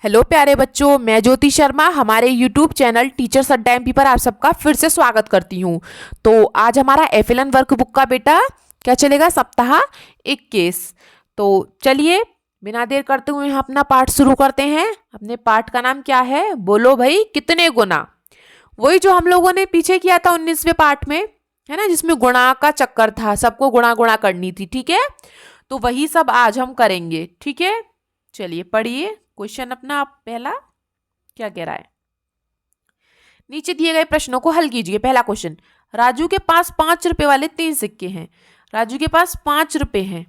Hello प्यारे बच्चों, मैं ज्योति शर्मा हमारे यूट्यूब चैनल टीचर्स अड्डा एमपी पर आप सबका फिर से स्वागत करती हूँ। तो आज हमारा एफएलएन वर्कबुक का बेटा क्या चलेगा, सप्ताह 21। तो चलिए बिना देर करते हुए हम अपना पाठ शुरू करते हैं। अपने पाठ का नाम क्या है, बोलो भाई कितने गुना। वही जो हम लोगों ने पीछे किया था 19वें पाठ में, है ना, जिसमें गुणा का चक्कर था, सबको गुणा गुणा करनी थी। ठीक है, तो वही सब आज हम करेंगे। ठीक है, चलिए पढ़िए क्वेश्चन अपना। आप पहला क्या कह रहा है, नीचे दिए गए प्रश्नों को हल कीजिए। पहला क्वेश्चन, राजू के पास 5 रुपए वाले 3 सिक्के हैं। राजू के पास 5 रुपए हैं,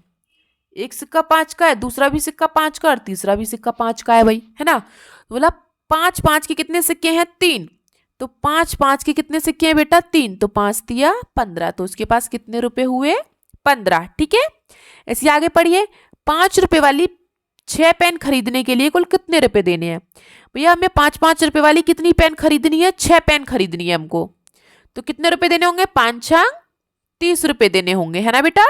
एक सिक्का 5 का है, दूसरा भी सिक्का 5 का और तीसरा भी सिक्का 5 का है भाई, है ना। तो बोला 5 5 के कितने सिक्के हैं, 3। तो 5 5 के कितने सिक्के हैं बेटा, 3। तो 5 दिया 15, तो उसके पास कितने रुपए हुए, 15। ठीक है, ऐसे आगे पढ़िए। 5 रुपए वाली 6 पेन खरीदने के लिए कुल कितने रुपए देने हैं। भैया हमें 5 5 रुपए वाली कितनी पेन खरीदनी है, 6 पेन खरीदनी है हमको। तो कितने रुपए देने होंगे, 5 6 30 रुपए देने होंगे, है ना बेटा।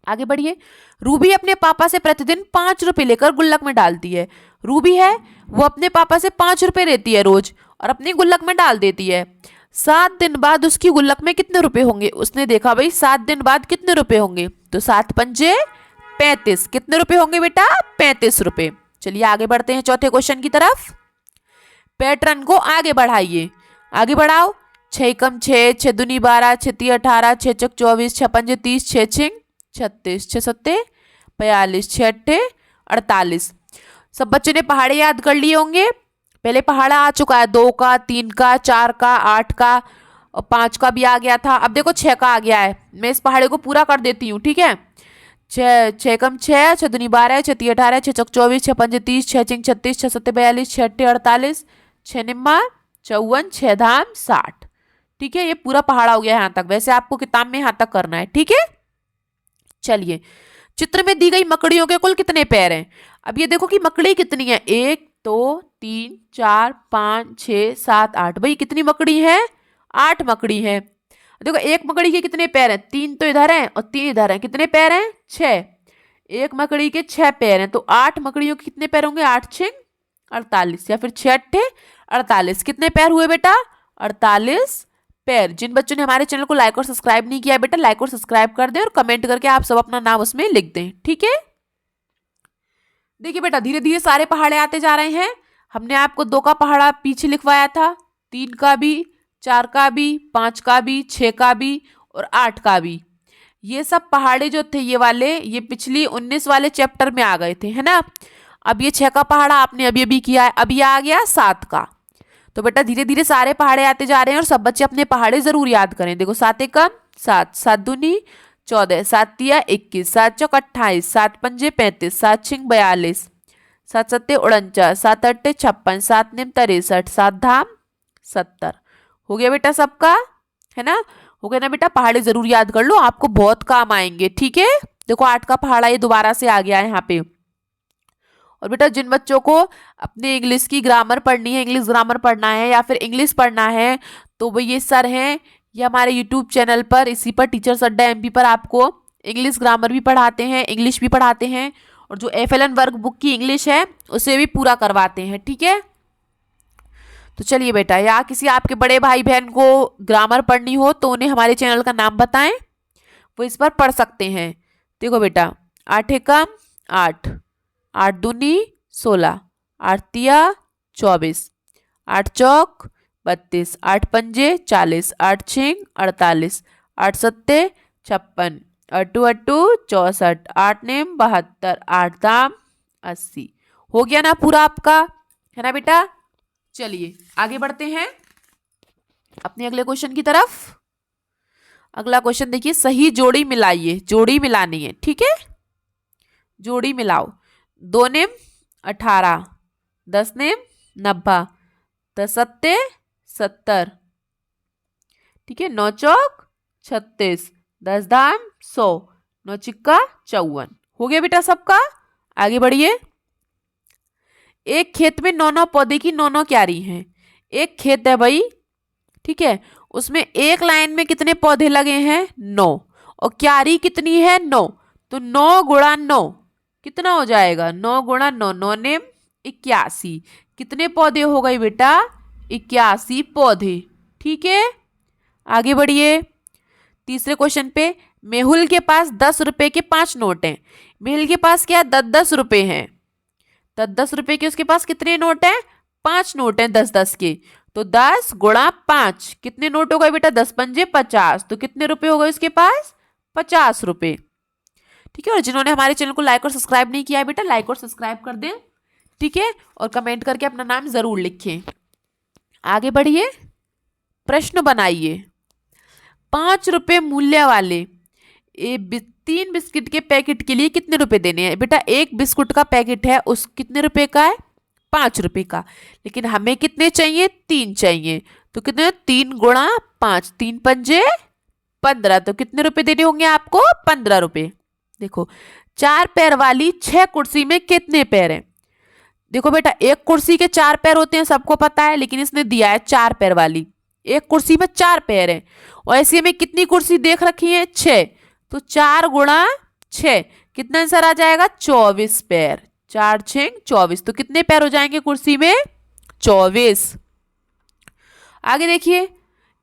आगे बढ़िए। रूबी अपने पापा से प्रतिदिन 5 रुपए लेकर गुल्लक में डालती है। रूबी है, वो अपने पापा से 5 रुपए लेती है रोज और अपनी गुल्लक में डाल देती है। 7 दिन बाद उसकी गुल्लक में कितने रुपए होंगे। उसने देखा भाई 7 दिन बाद कितने रुपए होंगे, तो 7 पंजे 35। कितने रुपए होंगे बेटा, 35 रुपए। चलिए आगे बढ़ते हैं चौथे क्वेश्चन की तरफ। पैटर्न को आगे बढ़ाइए, आगे बढ़ाओ। 6 कम 6, 6 दूनी 12, 6 ती 18, 6 चक 24, 6 पंजे 30, 6 छिंग 36, 6 सत्ते 42, 6 अट्ठे 48। सब बच्चों ने पहाड़े याद कर लिए होंगे। पहले पहाड़ा आ चुका है, 2 का, 3 का, 4 का, 8 का और 5 का भी आ गया था। अब देखो 6 का आ गया है। मैं इस पहाड़े को पूरा कर देती हूँ। ठीक है, 6 कम 6, 6 दूनी 12, 6 ती 18, 6 चक 24, 6 पंजे 30, 6 चिंग 36, 6 सत्ते 42, 6 अट्ठे 48, 6 निम्मा 54, 6 धाम 60। ठीक है, ये पूरा पहाड़ा हो गया यहाँ तक। वैसे आपको किताब में यहाँ तक करना है। ठीक है, चलिए चित्र में दी गई मकड़ियों के कुल कितने पैर हैं। अब ये देखो कि मकड़ी कितनी है, 1 2 3 4 5 6 7 8। भाई कितनी मकड़ी है, 8 मकड़ी है। देखो एक मकड़ी के कितने पैर हैं, 3 तो इधर हैं और 3 इधर हैं। कितने पैर हैं, 6। एक मकड़ी के 6 पैर हैं, तो 8 मकड़ियों के कितने पैर होंगे, 8 छिंग 48 या फिर 6 अट्ठे 48। कितने पैर हुए बेटा, 48 पैर। जिन बच्चों ने हमारे चैनल को लाइक और सब्सक्राइब नहीं किया बेटा, लाइक और सब्सक्राइब कर दें और कमेंट करके आप सब अपना नाम उसमें लिख दें। ठीक है, देखिए बेटा धीरे धीरे सारे पहाड़े आते जा रहे हैं। हमने आपको 2 का पहाड़ा पीछे लिखवाया था, 3 का भी, 4 का भी, 5 का भी, 6 का भी और 8 का भी। ये सब पहाड़े जो थे ये वाले, ये पिछली 19 वाले चैप्टर में आ गए थे, है ना। अब ये 6 का पहाड़ा आपने अभी अभी किया है, अभी आ गया 7 का। तो बेटा धीरे धीरे सारे पहाड़े आते जा रहे हैं और सब बच्चे अपने पहाड़े जरूर याद करें। देखो 7 एकम 7, 7 दूनी 14, 7 तिया 21, 7 चौक 28, 7 पंजे 35, 7 छिंग 42, 7 सत्ते 49, 7 अट्ठे 56, 7 निम 63, 7 धाम 70। हो गया बेटा सबका, है ना। हो गया ना बेटा, पहाड़े जरूर याद कर लो, आपको बहुत काम आएंगे। ठीक है, देखो 8 का पहाड़ा ये दोबारा से आ गया है यहाँ पे। और बेटा जिन बच्चों को अपने इंग्लिश की ग्रामर पढ़नी है, इंग्लिश ग्रामर पढ़ना है या फिर इंग्लिश पढ़ना है, तो वो ये सर हैं, ये हमारे यूट्यूब चैनल पर, इसी पर टीचर्स अड्डा एमपी पर आपको इंग्लिश ग्रामर भी पढ़ाते हैं, इंग्लिश भी पढ़ाते हैं और जो एफएलएन वर्क बुक की इंग्लिश है उसे भी पूरा करवाते हैं। ठीक है, तो चलिए बेटा, या किसी आपके बड़े भाई बहन को ग्रामर पढ़नी हो तो उन्हें हमारे चैनल का नाम बताएं, वो इस पर पढ़ सकते हैं। देखो बेटा 8 एकम 8, 8 दूनी 16, 8 तिया 24, 8 चौक 32, 8 पंजे 40, 8 छिंग 48, 8 सत्ते 56, अट्टू अट्टू 64, 8 नेम 72, 8 दाम 80। हो गया ना पूरा आपका, है ना बेटा। चलिए आगे बढ़ते हैं अपने अगले क्वेश्चन की तरफ। अगला क्वेश्चन देखिए, सही जोड़ी मिलाइए, जोड़ी मिलानी है। ठीक है, जोड़ी मिलाओ। 2 नेम 18, 10 नेम 90, 10 सत्ते 70। ठीक है, 9 चौक 36, 10 धाम 100, 9 चिक्का 54। हो गया बेटा सबका, आगे बढ़िए। एक खेत में 9 9 पौधे की 9 9 क्यारी हैं। एक खेत है भाई, ठीक है, उसमें एक लाइन में कितने पौधे लगे हैं, 9, और क्यारी कितनी है, 9। तो 9 गुणा 9 कितना हो जाएगा, 9 गुणा 9, 9 नेम 81। कितने पौधे हो गए बेटा? 81 पौधे। ठीक है, आगे बढ़िए। तीसरे क्वेश्चन पे, मेहुल के पास 10 रुपए के 5 नोट हैं। मेहुल के पास क्या 10-10 रुपए हैं। 10-10 रुपए के उसके पास कितने नोट हैं? 5 नोट हैं 10-10 के। तो 10 गुणा 5 कितने नोट हो गए बेटा? 10×5 = 50। तो कितने रुपए हो गए उसके पास? 50 रुपए। ठीक है, और जिन्होंने हमारे चैनल को लाइक और सब्सक्राइब नहीं किया है बेटा, लाइक और सब्सक्राइब कर दें। ठीक है, और कमेंट करके अपना नाम जरूर लिखें। आगे बढ़िए, प्रश्न बनाइए। 5 रुपए मूल्य वाले 3 बिस्किट के पैकेट के लिए कितने रुपए देने हैं? बेटा एक बिस्कुट का पैकेट है, उस कितने रुपए का है? 5 रुपए का। लेकिन हमें कितने चाहिए? 3 चाहिए। तो कितने? 3 गुणा 5, 3×5 = 15। तो कितने रुपए देने होंगे आपको? 15 रुपए। देखो, 4 पैर वाली 6 कुर्सी में कितने पैर हैं? देखो बेटा, एक कुर्सी के 4 पैर होते हैं, सबको पता है, लेकिन इसने दिया है 4 पैर वाली। एक कुर्सी में 4 पैर है, और ऐसे में कितनी कुर्सी देख रखी है? 6। तो 4 गुणा 6 कितना आंसर आ जाएगा? 24 पैर। 4×6 = 24। तो कितने पैर हो जाएंगे कुर्सी में? 24। आगे देखिए,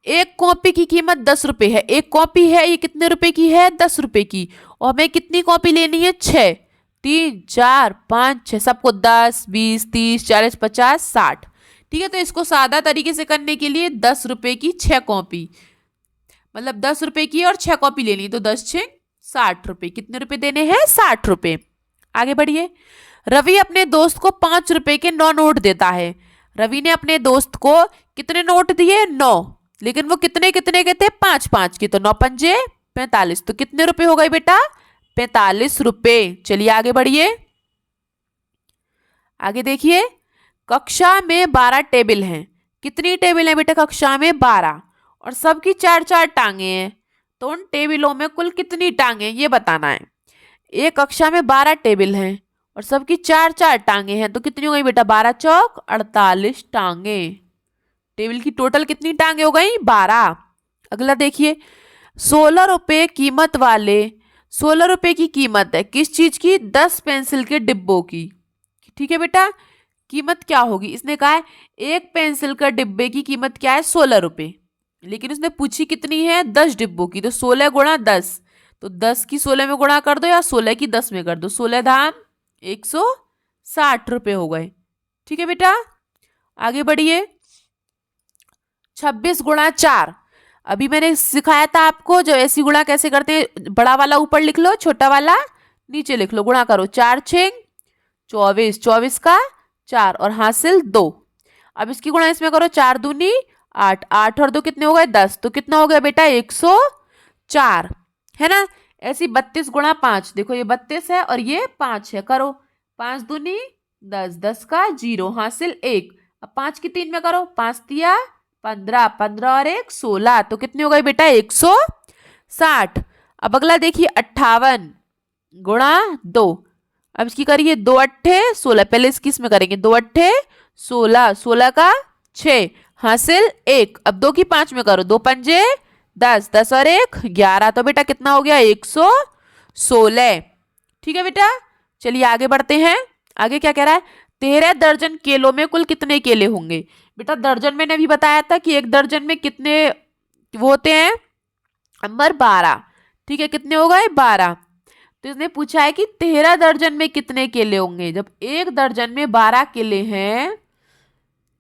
एक कॉपी की कीमत 10 रुपए है। एक कॉपी है, ये कितने रुपए की है? 10 रुपए की। और हमें कितनी कॉपी लेनी है? 6। 3, 4, 5, 6, सबको 10, 20, 30, 40, 50, 60। ठीक है, तो इसको सादा तरीके से करने के लिए 10 रुपए की 6 कॉपी, मतलब 10 रुपए की और 6 कॉपी लेनी। तो 10×6 = 60 रुपए। कितने रुपए देने हैं? 60 रुपए। आगे बढ़िए। रवि अपने दोस्त को 5 रुपए के 9 नोट देता है। रवि ने अपने दोस्त को कितने नोट दिए? 9। लेकिन वो कितने कितने के थे? 5-5 के। तो 9×5 = 45। तो कितने रुपए हो गए बेटा? 45 रुपए। चलिए आगे बढ़िए। आगे देखिए, कक्षा में 12 टेबल हैं। कितनी टेबल है बेटा कक्षा में? 12। और सबकी 4-4 टांगे हैं। तो उन टेबलों में कुल कितनी टांगे ये बताना है। एक कक्षा में 12 टेबल हैं और सबकी 4-4 टांगे हैं, तो कितनी हो गई बेटा? 12×4 = 48 टांगे। टेबल की टोटल कितनी टांगे हो गई? 12। अगला देखिए, 16 रुपए कीमत वाले 16 रुपए की कीमत है किस चीज की? 10 पेंसिल के डिब्बों की। ठीक है बेटा, कीमत क्या होगी? इसने कहा है एक पेंसिल का डिब्बे की कीमत क्या है? 16 रुपए। लेकिन उसने पूछी कितनी है? 10 डिब्बों की। तो 16 गुणा 10। तो 10 की 16 में गुणा कर दो या 16 की 10 में कर दो। 16 धाम 160 रुपए हो गए। ठीक है बेटा, आगे बढ़िए। 26 गुणा 4। अभी मैंने सिखाया था आपको जो ऐसी गुणा कैसे करते हैं। बड़ा वाला ऊपर लिख लो, छोटा वाला नीचे लिख लो। गुणा करो, 4×6 = 24, 24 का 4 और हासिल 2। अब इसकी गुणा इसमें करो, 4 दूनी 8, 8 और 2 कितने हो गए? 10। तो कितना हो गया बेटा? 104, है ना। ऐसी 32 गुणा 5। देखो ये 32 है और ये 5 है। करो, 5 दूनी 10, 10 का 0 हासिल 1। अब 5 की 3 में करो, 5 तिया 15, 15 और 1 16। तो कितने हो गए बेटा? 160। अब अगला देखिए, 58 गुणा 2। अब इसकी करिए 2 अट्ठे 16। पहले इसकी इसमें करेंगे, 2 अट्ठे 16, 16 का 6 हासिल 1। अब 2 की 5 में करो, 2×5 = 10, 10 और 1 11। तो बेटा कितना हो गया? 116। ठीक है बेटा, चलिए आगे बढ़ते हैं। आगे क्या कह रहा है? 13 दर्जन केलों में कुल कितने केले होंगे? बेटा दर्जन मैंने अभी बताया था कि एक दर्जन में कितने वो होते हैं? नंबर 12। ठीक है, कितने हो गए? 12। तो इसने पूछा है कि 13 दर्जन में कितने केले होंगे। जब एक दर्जन में 12 केले हैं,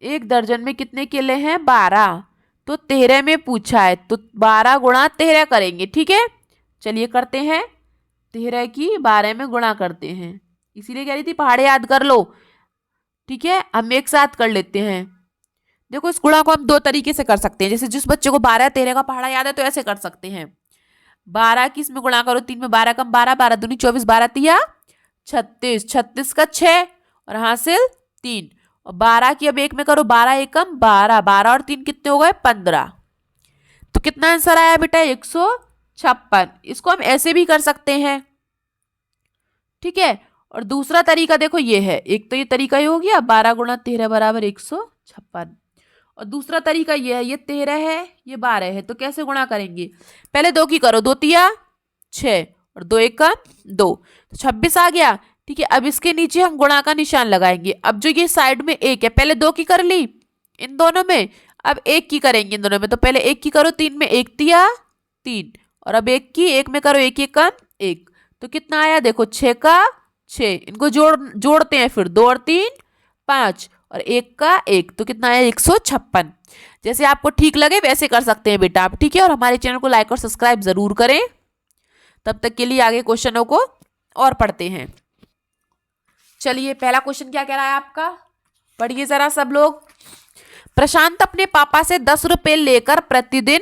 एक दर्जन में कितने केले हैं? 12। तो 13 में पूछा है, तो 12 गुणा 13 करेंगे। ठीक है, चलिए करते हैं। 13 की 12 में गुणा करते हैं, इसीलिए कह रही थी पहाड़े याद कर लो। ठीक है, हम एक साथ कर लेते हैं। देखो इस गुणा को हम 2 तरीके से कर सकते हैं। जैसे जिस बच्चे को 12 13 का पहाड़ा याद है तो ऐसे कर सकते हैं। 12 की इसमें गुणा करो, 3 में 12 कम 12, 12 दूनी 24, 12 तिया 36, 36 का 6 और हासिल 3। और 12 की अब 1 में करो, 12 एकम 12, 12 और 3 कितने हो गए? 15। तो कितना आंसर आया बेटा? 156। इसको हम ऐसे भी कर सकते हैं। ठीक है, और दूसरा तरीका देखो ये है। एक तो ये तरीका ही हो गया, 12 गुणा 13 बराबर 156। और दूसरा तरीका ये है, ये 13 है, ये 12 है, तो कैसे गुणा करेंगे? पहले 2 की करो, 2 तिया 6 और 2 एकम 2, तो 26 आ गया। ठीक है, अब इसके नीचे हम गुणा का निशान लगाएंगे। अब जो ये साइड में एक है, पहले 2 की कर ली इन दोनों में, अब 1 की करेंगे इन दोनों में। तो पहले 1 की करो, 3 में 1 दिया 3, और अब 1 की, 1 में करो 1 1 1, तो कितना आया देखो 6 का 6। इनको जोड़ते हैं फिर, 2 और 3 5 और 1 का 1, तो कितना आया 156। जैसे आपको ठीक लगे वैसे कर सकते हैं बेटा आप, ठीक है। और हमारे चैनल को लाइक और सब्सक्राइब जरूर करें। तब तक के लिए आगे क्वेश्चनों को और पढ़ते हैं। चलिए, पहला क्वेश्चन क्या कह रहा है आपका, पढ़िए जरा सब लोग। प्रशांत अपने पापा से 10 रुपए लेकर प्रतिदिन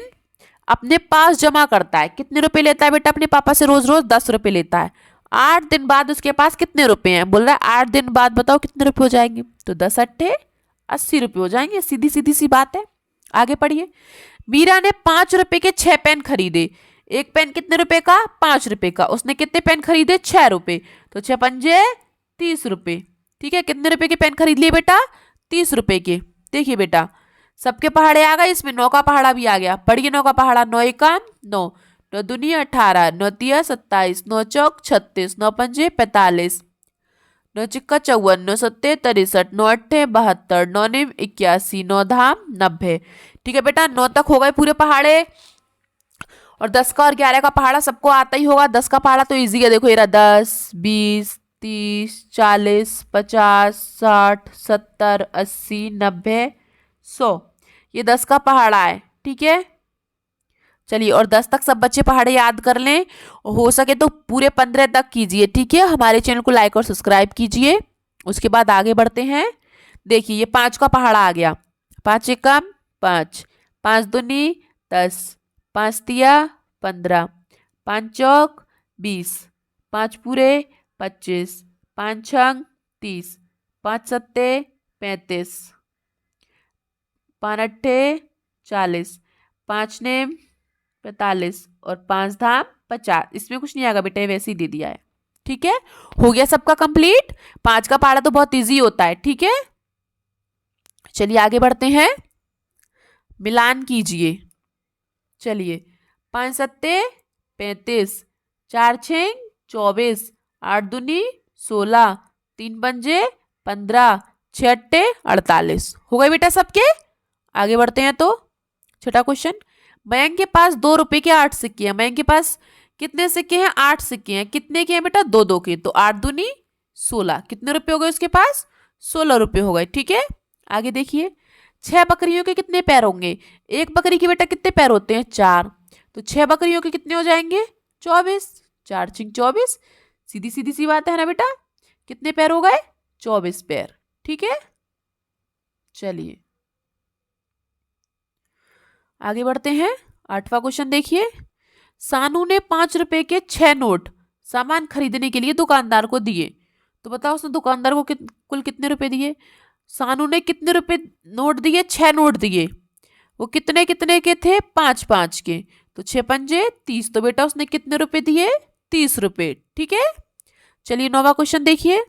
अपने पास जमा करता है। कितने रुपए लेता है बेटा अपने पापा से? रोज रोज 10 रुपए लेता है। 8 दिन बाद उसके पास कितने रुपए हैं? बोल रहा है 8 दिन बाद बताओ कितने रुपए हो जाएंगे? तो 10 अट्ठे 80 रुपए हो जाएंगे। सीधी सीधी सी बात है। आगे पढ़िए। मीरा ने 5 रुपए के 6 पेन खरीदे। एक पेन कितने रुपए का? 5 रुपए का। उसने कितने पेन खरीदे? 6 रुपए। तो 6 पंजे 30 रुपए। ठीक है, कितने रुपए के पेन खरीद लिए बेटा? 30 रुपए के। देखिए बेटा, सबके पहाड़े आ गए, इसमें 9 का पहाड़ा भी आ गया। पढ़िए 9 का पहाड़ा। 9 एका 9, 9 दूनी 18, 9 तिया 27, 9 चौक 36, 9 पंजे 45, 9 चिक्का 54, 9 सत्ते 63, 9 अट्ठे 72, 9 निम 81, 9 धाम 90। ठीक है बेटा, 9 तक हो गए पूरे पहाड़े। और 10 का और 11 का पहाड़ा सबको आता ही होगा। 10 का पहाड़ा तो इजी है, देखो ये रहा 10 20 30 40 50 60 70 80 90 100। ये 10 का पहाड़ा है, ठीक है। चलिए, और 10 तक सब बच्चे पहाड़े याद कर लें, और हो सके तो पूरे 15 तक कीजिए, ठीक है। हमारे चैनल को लाइक और सब्सक्राइब कीजिए। उसके बाद आगे बढ़ते हैं। देखिए, ये 5 का पहाड़ा आ गया। 5 एकम 5, 5 दूनी 10, 5 तिया 15, 5 चौक 20, 5 पूरे 25, 5 छंग 30, 5 सत्ते 35, 5 अट्ठे 40, 5 नेम 45 और 5 धाम 50। इसमें कुछ नहीं आएगा बेटा, वैसे ही दे दिया है, ठीक है। हो गया सबका कंप्लीट। 5 का पहाड़ा तो बहुत इजी होता है, ठीक है। चलिए आगे बढ़ते हैं, मिलान कीजिए। चलिए, 5 सत्ते 35, 4 छः 24, 8 दूनी 16, 3 पंजे 15, 6 अट्टे 48। हो गए बेटा सबके। आगे बढ़ते हैं तो छठा क्वेश्चन। मयंक के पास 2 रुपए के 8 सिक्के हैं। मयंक के पास कितने सिक्के हैं? 8 सिक्के हैं। कितने के हैं बेटा? 2-2 के। तो 8 दूनी 16। कितने रुपए हो गए उसके पास? 16 रुपए हो गए, ठीक है। आगे देखिए, 6 बकरियों के कितने पैर होंगे? एक बकरी के बेटा कितने पैर होते हैं? 4। तो 6 बकरियों के कितने हो जाएंगे? 24। 4 छिंग 24। सीधी सीधी सी बात है ना बेटा। कितने पैर हो गए? 24 पैर, ठीक है। चलिए आगे बढ़ते हैं। 8वां क्वेश्चन देखिए। सानू ने 5 रुपए के 6 नोट सामान खरीदने के लिए दुकानदार को दिए। तो बताओ उसने दुकानदार को कुल कितने रुपए दिए? सानू ने कितने रुपए नोट दिए? 6 नोट दिए। वो कितने कितने के थे? 5-5 के। तो 6 पंजे 30। तो बेटा उसने कितने रुपए दिए? 30 रुपए, ठीक है। चलिए 9वां क्वेश्चन देखिए।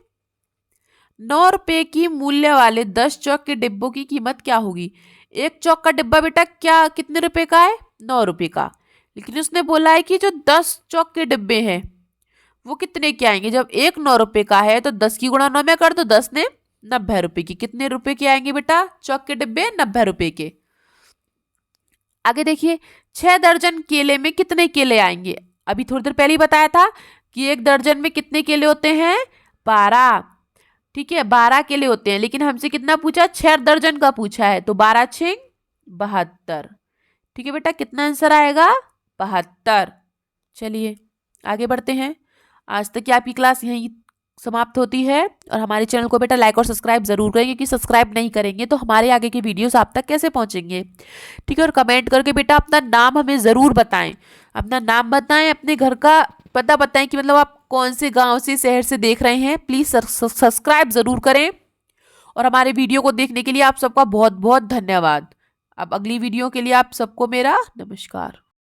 9 रुपए की मूल्य वाले 10 चौक के डिब्बों की कीमत क्या होगी? एक चौक का डिब्बा बेटा क्या कितने रुपए का है? 9 रुपए का। लेकिन उसने बोला है कि जो 10 चौक के डिब्बे हैं वो कितने के आएंगे? जब एक 9 रुपए का है तो 10 की गुणा 9 में कर दो, 10 ने 90 रुपए की। कितने रुपए के आएंगे बेटा चौक के डिब्बे? 90 रुपए के। आगे देखिए, 6 दर्जन केले में कितने केले आएंगे? अभी थोड़ी देर पहले ही बताया था कि एक दर्जन में कितने केले होते हैं? 12, ठीक है। 12 केले होते हैं, लेकिन हमसे कितना पूछा? 6 दर्जन का पूछा है। तो 12 छिंग 72, ठीक है बेटा। कितना आंसर आएगा? 72। चलिए आगे बढ़ते हैं। आज तक की आपकी क्लास यहीं समाप्त होती है। और हमारे चैनल को बेटा लाइक और सब्सक्राइब जरूर करें, क्योंकि सब्सक्राइब नहीं करेंगे तो हमारे आगे की वीडियोस आप तक कैसे पहुंचेंगे, ठीक है। और कमेंट करके बेटा अपना नाम हमें ज़रूर बताएं। अपना नाम बताएं, अपने घर का पता बताएं कि मतलब आप कौन से गांव से, शहर से देख रहे हैं। प्लीज़ सब्सक्राइब ज़रूर करें। और हमारे वीडियो को देखने के लिए आप सबका बहुत बहुत धन्यवाद। अब अगली वीडियो के लिए आप सबको मेरा नमस्कार।